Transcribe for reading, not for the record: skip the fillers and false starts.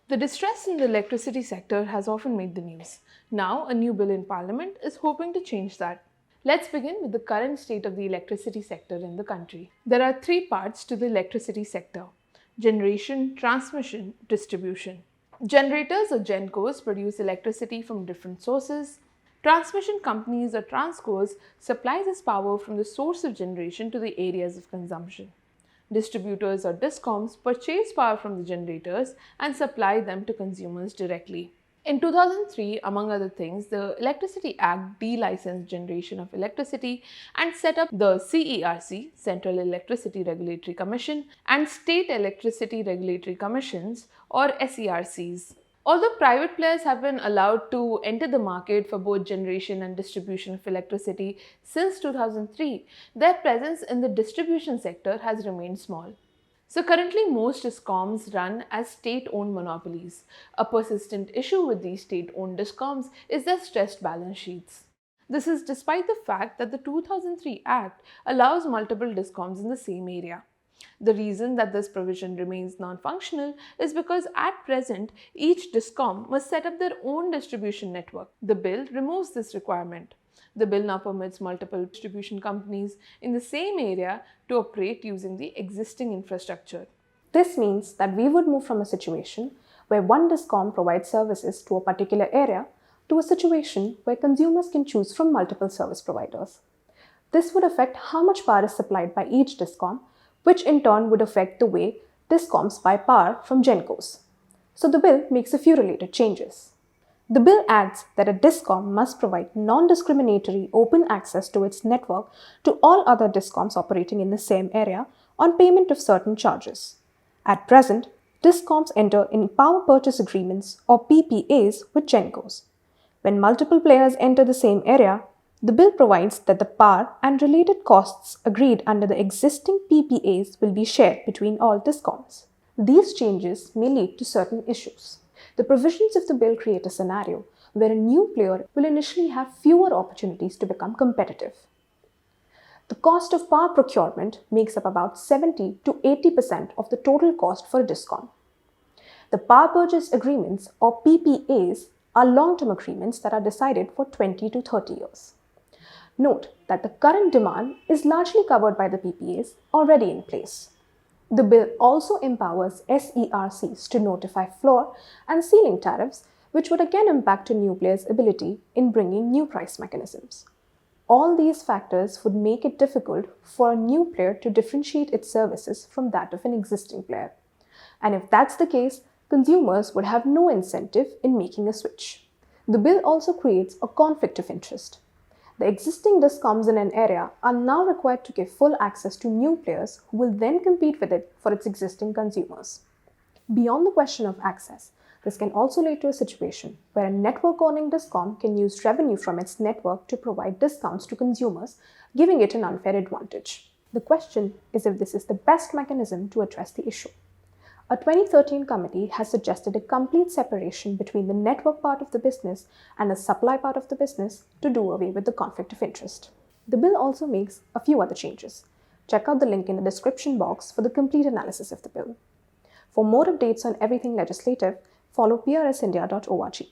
The distress in the electricity sector has often made the news. Now, a new bill in Parliament is hoping to change that. Let's begin with the current state of the electricity sector in the country. There are three parts to the electricity sector: generation, transmission, distribution. Generators or GENCOs produce electricity from different sources. Transmission companies or transcos supply this power from the source of generation to the areas of consumption. Distributors or discoms purchase power from the generators and supply them to consumers directly. In 2003, among other things, the Electricity Act delicensed generation of electricity and set up the CERC, Central Electricity Regulatory Commission, and State Electricity Regulatory Commissions, or SERCs. Although private players have been allowed to enter the market for both generation and distribution of electricity since 2003, their presence in the distribution sector has remained small. So currently most discoms run as state-owned monopolies. A persistent issue with these state-owned discoms is their stressed balance sheets. This is despite the fact that the 2003 Act allows multiple discoms in the same area. The reason that this provision remains non-functional is because at present, each discom must set up their own distribution network. The bill removes this requirement. The bill now permits multiple distribution companies in the same area to operate using the existing infrastructure. This means that we would move from a situation where one discom provides services to a particular area to a situation where consumers can choose from multiple service providers. This would affect how much power is supplied by each discom, which in turn would affect the way discoms buy power from GENCOs. So the bill makes a few related changes. The bill adds that a discom must provide non-discriminatory open access to its network to all other discoms operating in the same area on payment of certain charges. At present, discoms enter in power purchase agreements or PPAs with GENCOs. When multiple players enter the same area, the bill provides that the power and related costs agreed under the existing PPAs will be shared between all discoms. These changes may lead to certain issues. The provisions of the bill create a scenario where a new player will initially have fewer opportunities to become competitive. The cost of power procurement makes up about 70 to 80% of the total cost for a discom. The power purchase agreements or PPAs are long-term agreements that are decided for 20 to 30 years. Note that the current demand is largely covered by the PPAs already in place. The bill also empowers SERCs to notify floor and ceiling tariffs, which would again impact a new player's ability in bringing new price mechanisms. All these factors would make it difficult for a new player to differentiate its services from that of an existing player. And if that's the case, consumers would have no incentive in making a switch. The bill also creates a conflict of interest. The existing discoms in an area are now required to give full access to new players who will then compete with it for its existing consumers. Beyond the question of access, this can also lead to a situation where a network-owning discom can use revenue from its network to provide discounts to consumers, giving it an unfair advantage. The question is if this is the best mechanism to address the issue. A 2013 committee has suggested a complete separation between the network part of the business and the supply part of the business to do away with the conflict of interest. The bill also makes a few other changes. Check out the link in the description box for the complete analysis of the bill. For more updates on everything legislative, follow prsindia.org.